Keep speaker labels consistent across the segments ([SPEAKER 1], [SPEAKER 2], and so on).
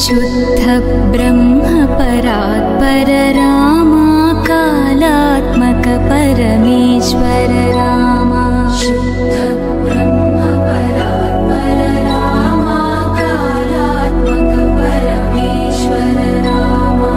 [SPEAKER 1] शुद्ध ब्रह्म परात्पर रामा कालात्मक परमेश्वर रामा शुद्ध ब्रह्म परात्पर रामा कालात्मक परमेश्वर रामा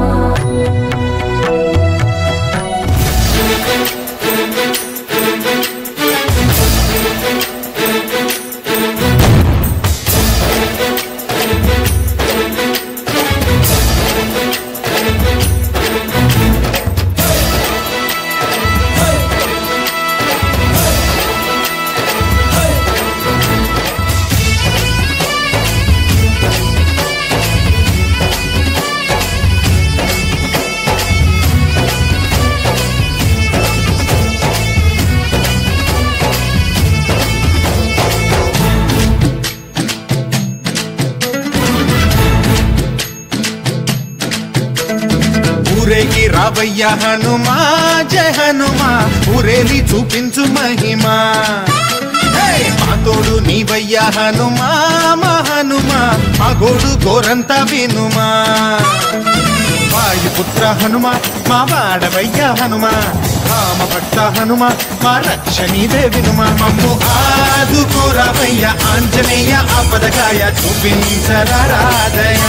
[SPEAKER 2] రావయ్య హనుమా జయ హనుమా ఊరేలి చూపించు మహిమా మా తోడు నీవయ్య హనుమా మా హనుమా మా గోడు గోరంత వినుమా వాయుపుత్ర హనుమా మా వాడవయ్య హనుమా రామభక్త హనుమా మా రక్షణీదే వినుమా మమ్ము ఆదుకోరావయ్య ఆంజనేయ ఆపదగాయ చూపించరాదయ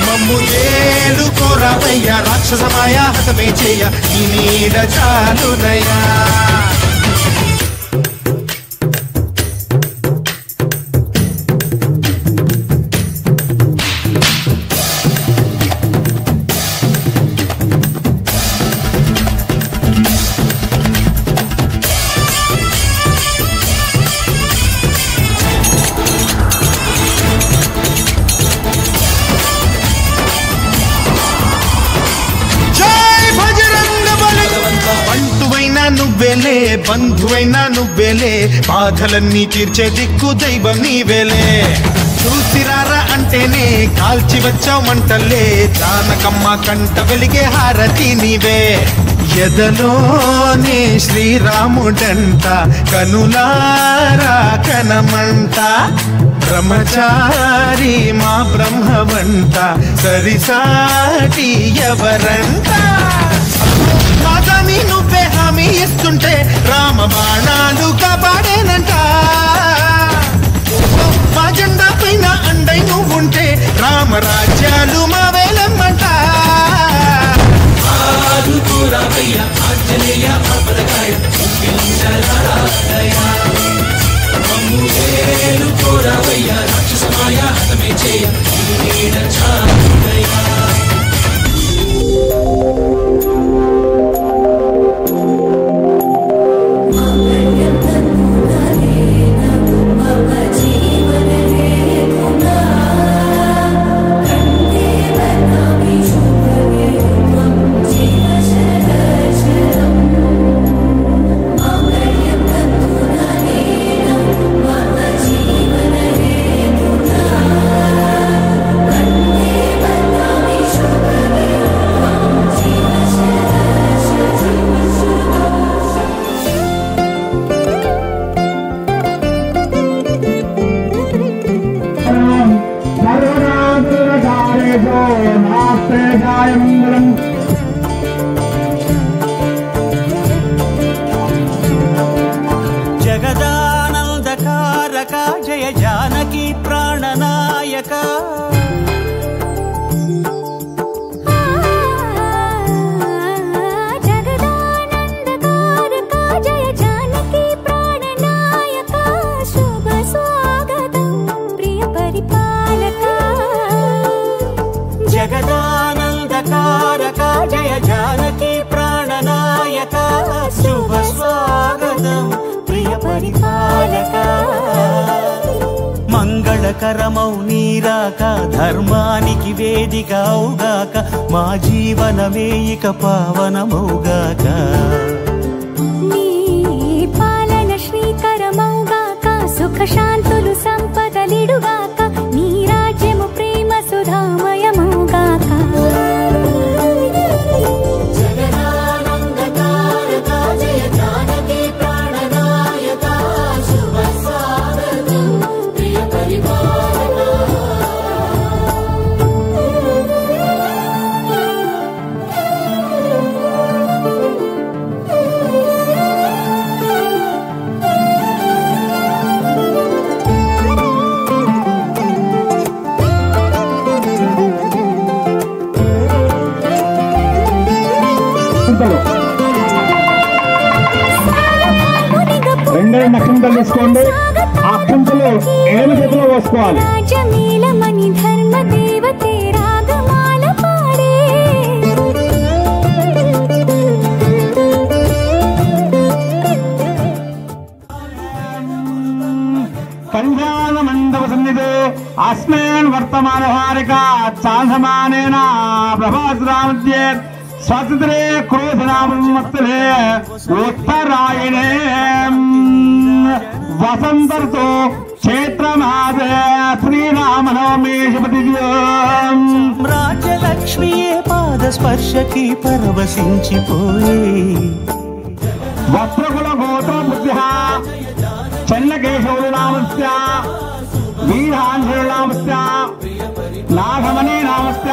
[SPEAKER 2] మమ్ము ఏలుకోరావయ్య రాక్షసమాయ హతమే చేయ ఈ నీడ చాలునయా నువ్వేలే బంధువైనా నువ్వేలే బాధలన్నీ తీర్చే దిక్కు దైవం నీవేలే చూసిరారా అంటేనే కాల్చి వచ్చావు మంటలే జానకమ్మ కంట వెలిగే హారతి నీవే ఎదలోనే శ్రీరాముడంట కనులారా కనమంట బ్రహ్మచారి మా బ్రహ్మవంట సరిసాటి ఎవరంట మాదాని నువ్వే హామీ ఇస్తుంటే రామ బాణాలు కాపాడేనంట మా జెండా పైన అండై నువ్వుంటే రామరాజ్యాలు మా వేలమ్మంట
[SPEAKER 3] జగదానందకారక జయ జానకి ప్రాణనాయక
[SPEAKER 1] జగదానందకారక జయ జానకి ప్రాణనాయక శుభ స్వాగతం ప్రియ పరిపాలక
[SPEAKER 3] జగదానందకారక జయ జానకి ప్రాణనాయక శుభ స్వాగతం ప్రియ పరిపాలక మంగళకరమౌ నీరాక ధర్మానికి వేదిక అవుగాక మా జీవనమే ఇక పావనమౌగాక
[SPEAKER 1] నీ పాలన శ్రీకరమౌగాక సుఖ శాంతులు సంపదలిడుగాక నీ రాజ్యము ప్రేమ సుధామయమౌగాక
[SPEAKER 3] జగదానందకారక జయ జానకి ప్రాణనాయక శుభ స్వాగతం
[SPEAKER 4] రెండే అక్షంతలు తీసుకోండి. ఆ అక్షంతలు ఏడు చేతిలో పోసుకోవాలి.
[SPEAKER 1] రాజమేళమణి ధర్మ దేవతే రాగమాల పాడే
[SPEAKER 4] కళ్యాణ మండప సన్నిధి అస్మిన్ వర్తమాన హారిక చాంసమానేన ప్రభాస్రామధ్యే స్వతంత్రే క్రోధనామత్సరే ఉత్తరాయణే వసంత ఋతు క్షేత్రమాదే శ్రీరామనవమి శుభతి.
[SPEAKER 3] రాజ్యలక్ష్మియే పాద స్పర్శకి పరవశించిపోయే
[SPEAKER 4] వస్త్రకుల గోత్ర బుద్ధి చన్నకేశవులు నామస్య వీరాంజలి నామస్య నాగమణి నామస్య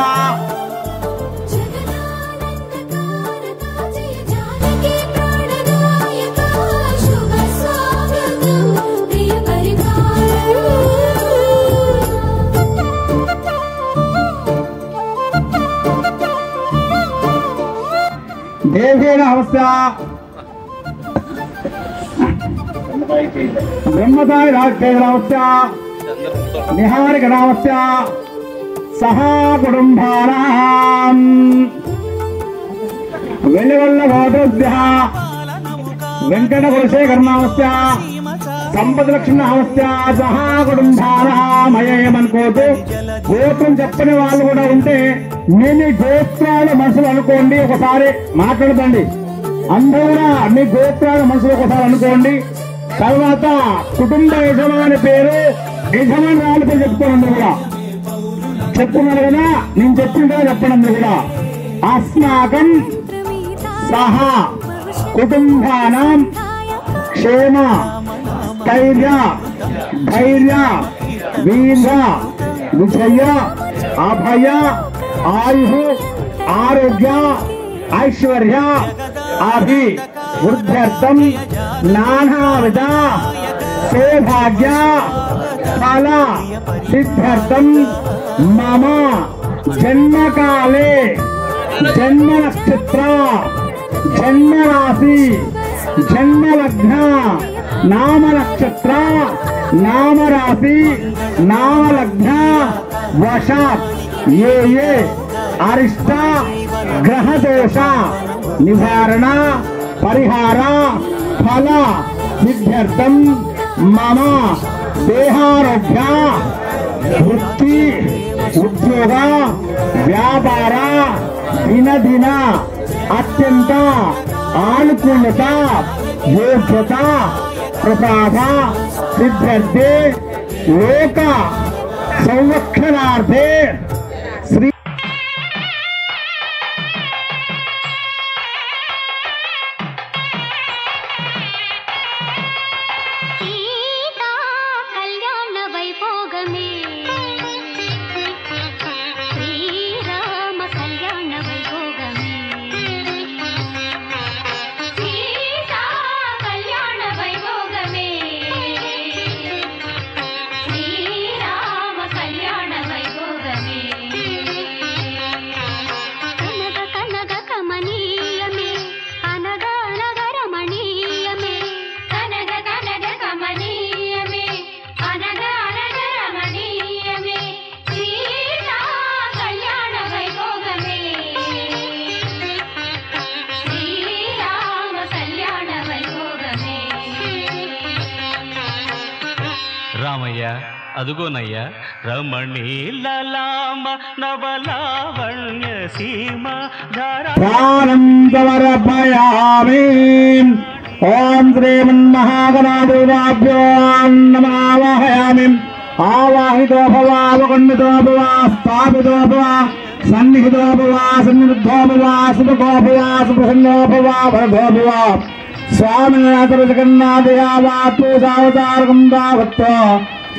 [SPEAKER 4] దేవే నామస్య బ్రహ్మదాయ రాజ్య నామస్య నిహారిక నామస్య సహా కుటుంబానాం వెల్లివల్ల గోత్రస్య వెంకట కులశేఖర నామస్య సంపద లక్ష్మి నామస్య సహా కుటుంబానామయేమనుకోవద్దు. గోత్రం చెప్పని వాళ్ళు కూడా ఉంటే మీ గోత్రాలు మనసులు అనుకోండి. ఒకసారి మాట్లాడదండి. అందరూ కూడా మీ గోత్రాలు మనసులు ఒకసారి అనుకోండి. తర్వాత కుటుంబ యజమాని పేరు యజమాని వాళ్ళ పేరు చెప్పుకోండి. కూడా చెప్పుకున్నారు కదా, నేను చెప్పిందా చెప్పండి. కూడా అస్మాకం సహా కుటుంబానాం క్షేమ స్థైర్య ధైర్య వీర్య విజయ అభయ ఆయు ఆరోగ్య ఐశ్వర్య అభి వృద్ధ్యర్థం నానావిధ సౌభాగ్య ఫల సిద్ధ్యర్థం మమ జన్మకాలే జన్మ నక్షత్ర జన్మ రాశి జన్మ లగ్న నామ నక్షత్ర నామ రాశి నామ లగ్న వశాత్ ఏ అరిష్ట గ్రహ దోష నివారణ పరిహార ఫల సిద్ధ్యర్థం మమ దేహారోగ్య వృత్తి ఉద్యోగ వ్యాపార దినదిన అత్యంత ఆనుకూలత యోగ్యత ప్రసాద సిద్ధ్యర్థే లోక సంరక్షణార్థే శ్రీ
[SPEAKER 3] రామయ్య అదుగోనయ్యా రమణీలామ నవలావణ్య సీమ
[SPEAKER 4] ధారానందవరభయామి. ఓం శ్రీమన్మహాగణాధిపతిభ్యో నమావాహయామి. ఆవాహితో భవ అవగణితో భవ స్థాపితో భవ సన్నిహితో భవ సన్నిరుద్ధో భవ సుఖో భవ సుప్రసన్నో భవ వరదో భవ. స్వామినాథకన్నాదయావాత్తు సావతారకం దావత్తో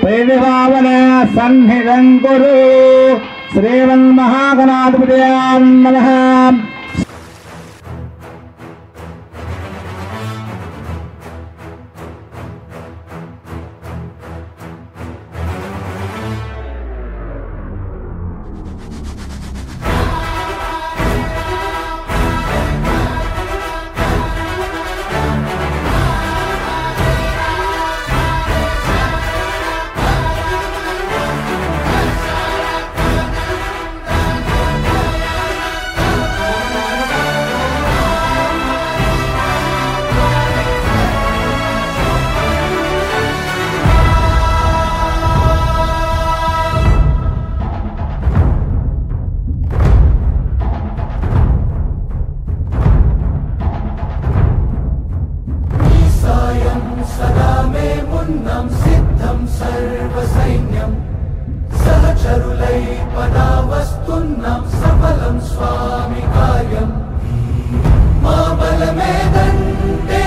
[SPEAKER 4] ప్రేదిభావన సన్నిధం కురు. శ్రీమన్మహాగణాధిపతయే నమః.
[SPEAKER 5] సర్వసైన్యం సహచరులై పదా వస్తున్నాం సఫలం స్వామి కార్యం మా బలమేదంటే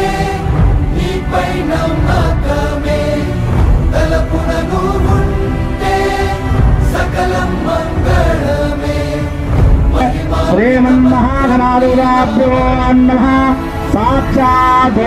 [SPEAKER 5] నీపై నమ్మకమే తలపునను ఉంటే సకలం మంగళమే
[SPEAKER 4] శ్రీమన్మహాగణాధిపత్యో నమః సాక్షాత్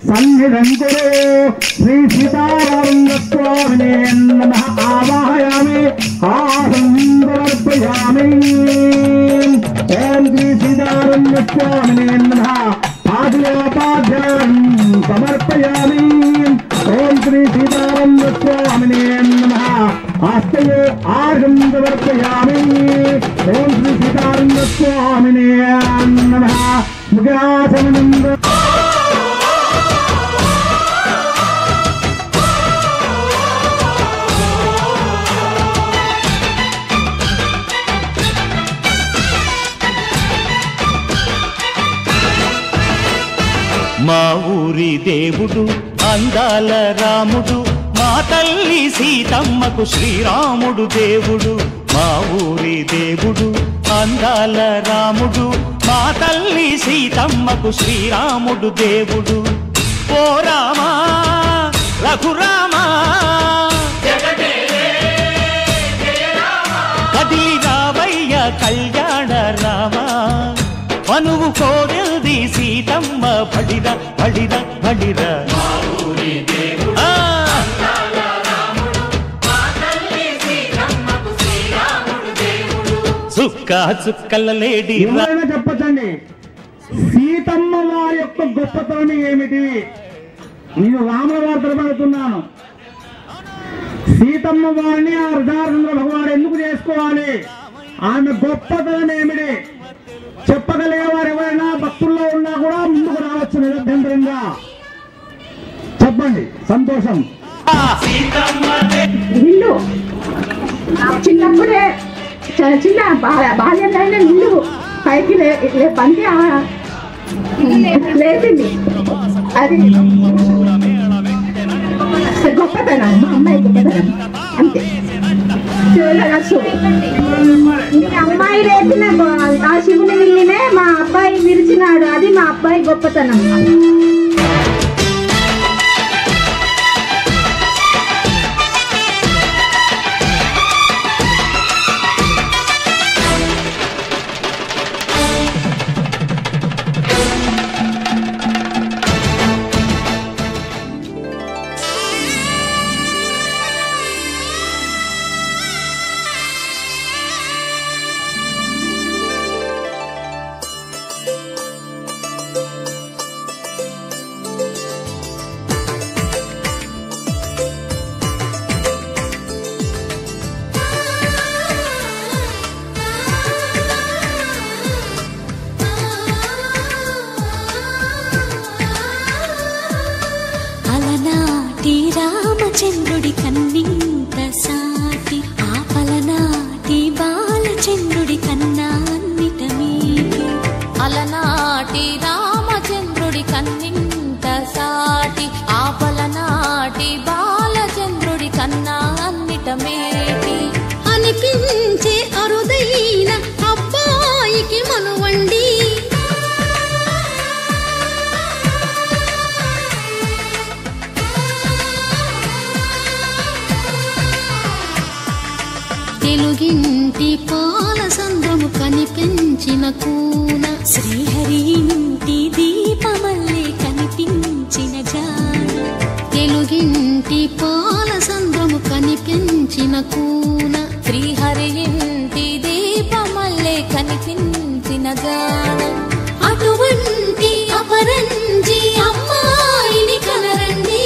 [SPEAKER 4] సన్నిధంకురు శ్రీ సీతారామస్వామినే నమః ఆవాహయామి ఆసందర్పయామి ఓం శ్రీ సీతారామస్వామినే నమః పాదయోపాధ్యాయం సమర్పయామి ఓం శ్రీ సీతారామస్వామినే నమః హస్తయే ఆర్ఘం సమర్పయామి ఓం శ్రీ సీతారామస్వామినే నమః ముఖ్యాసనం
[SPEAKER 3] మా ఊరి దేవుడు అందాల రాముడు మా తల్లి సీతమ్మకు శ్రీరాముడు దేవుడు మా ఊరి దేవుడు అందాల రాముడు మా తల్లి సీతమ్మకు శ్రీరాముడు దేవుడు ఓ రామా రఘురామా కదిలి రావయ్య కళ్యాణ రామా మనువు కోడెల్ది సీతమ్మ బడిర బడిర బడిర చుక్క చుక్కల లేడీ
[SPEAKER 4] చెప్పచ్చండి సీతమ్మ వారి యొక్క గొప్పతనం ఏమిటి? నేను రాముల వారి తరబడుతున్నాను. సీతమ్మ వారిని ఆ హృదయానంద భగవాన్ ఎందుకు చేసుకోవాలి? ఆమె గొప్పతనం ఏమిటి చెప్పగలిగేవారు ఎవరైనా భక్తుల్లో ఉన్నా కూడా ముందుకు రావచ్చు నిరభ్యంతరంగా. చెప్పండి. సంతోషం.
[SPEAKER 6] ఇల్లు చిన్నప్పుడే చిన్న బాల్యంలో ఇల్లు పైకి పంది లేచింది. అది గొప్పతనం, మా అమ్మాయి గొప్పతనం అంతే. మీ అమ్మాయి లేపిన ఆ శివుని విల్లినే మా అబ్బాయి విరిచినాడు. అది మా అబ్బాయి గొప్పతనం.
[SPEAKER 1] రామచంద్రుడి కన్నింత సాటి ఆపలనాటి బాలచంద్రుడి కన్నా అన్నిట మీటి. అలనాటి రామచంద్రుడి కన్నింత సాటి ఆపలనాటి బాలచంద్రుడి కన్నా అన్నిట మేటి. అనిపించే అరుదైన అబ్బాయికి మనువండి. తెలుగింటి పాల సంద్రము కనిపించిన కూన శ్రీహరి ఇంటి దీపమల్లే కనిపించిన జాన. తెలుగింటి పాల సంద్రము కనిపించిన కూన శ్రీహరి ఇంటి దీపమల్లే కనిపించిన జాన. అటువంటి అపరంజి అమ్మాయిని కనరండి.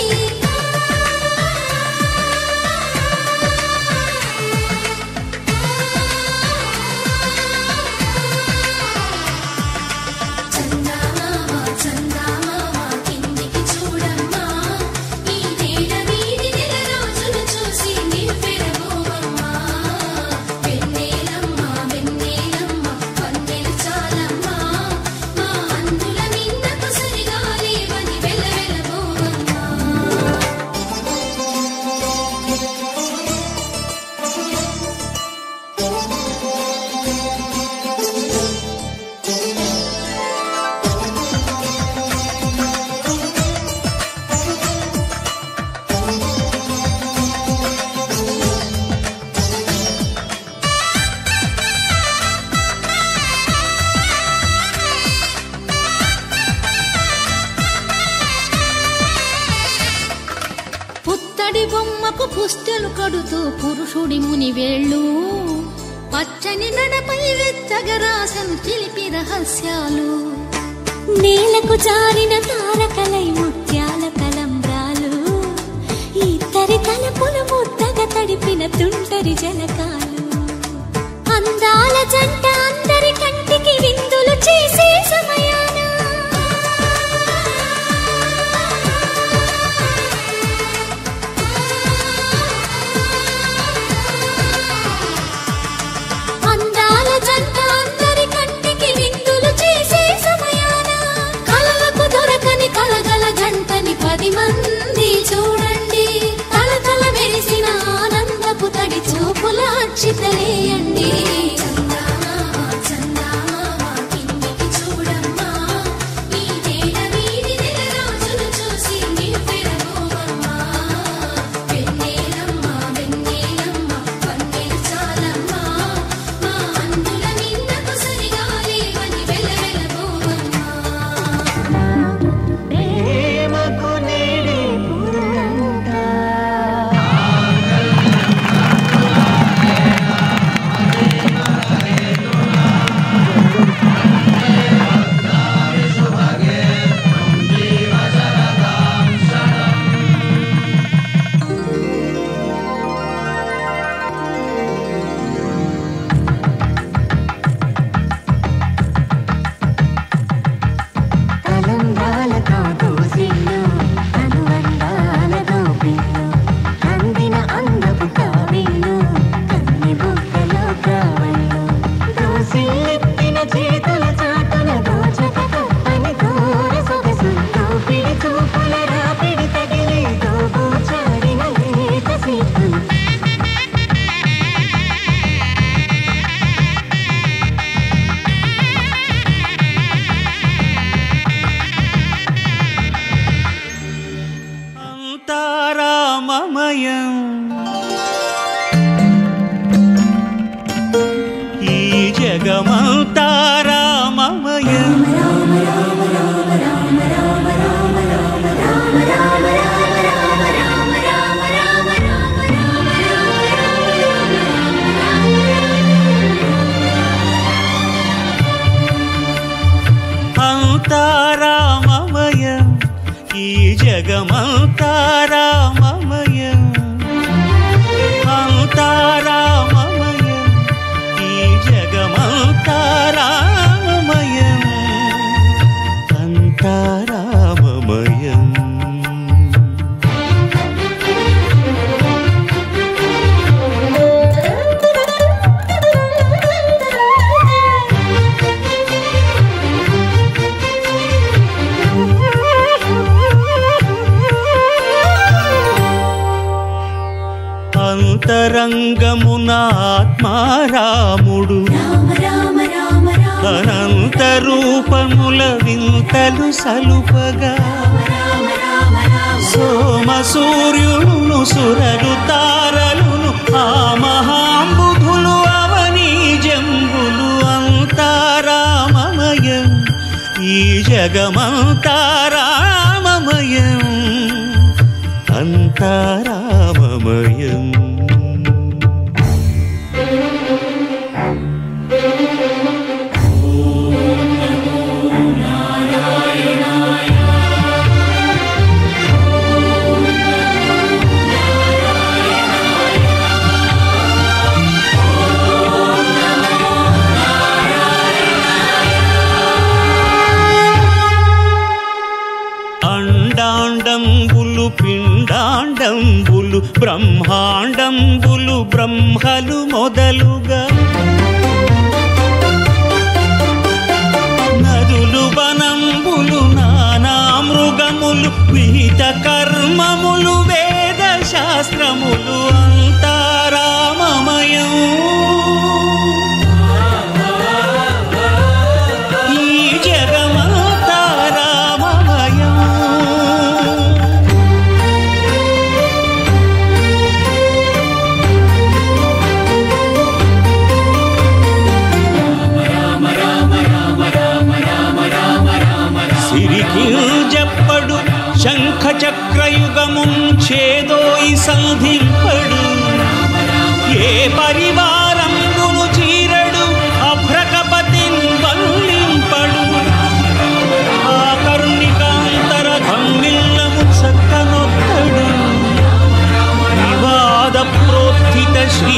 [SPEAKER 1] పుస్తెలు కడుతూ పురుషుడి ముని వేళ్ళు పచ్చని నడపై వెచ్చగరాసను చిలిపి రహస్యాలు. నేలకు జారిన తారకలై ముత్యాల తలంబ్రాలు. ఇద్దరి తలపులు ముద్దగా తడిపిన తుంటరి జలకాలు. అందాల జంట అందరి కంటికి విందులు చేసే సమయాన జంటని 10 మంది చూడండి. తలతల మెరిసిన ఆనందపు తడి చూపుల అచ్చితలేయండి.
[SPEAKER 3] జగమంతా రామమయం అంతా రామమయం ఈ జగమంతా రామమయం అంతా రామమయం ఈ జగమంతా రామమయం అంతా రామమయం అంతరంగమున ఆత్మారాముడు అనంత రూపముల వింతలు సలుపగా సోమ సూర్యులను సురలు తారలును ఆ మహాంబుధులు అవనీ జంబులు అంతా రామమయం ఈ జగమంతా రామమయం అంతా రామమయం అండాండంబులు పిండాండంబులు బ్రహ్మాండంబులు బ్రహ్మలు మొదలుగా నదులు వనంబులు నానా మృగములు విహిత కర్మములు వేద శాస్త్రములు అంతా రామమయం ఈ జగమంతా రామమయం సిరికి జప్పడు శంఖ చక్రయుగముంచేదోయి సంధింపడు ఏ పరివారంబును చీరడు అభ్రకపతిన్ వల్లింపడు ఆ కరుణికాంతర ధమ్మిల్లము చక్కనొత్తడు వివాద ప్రోత్థిత శ్రీ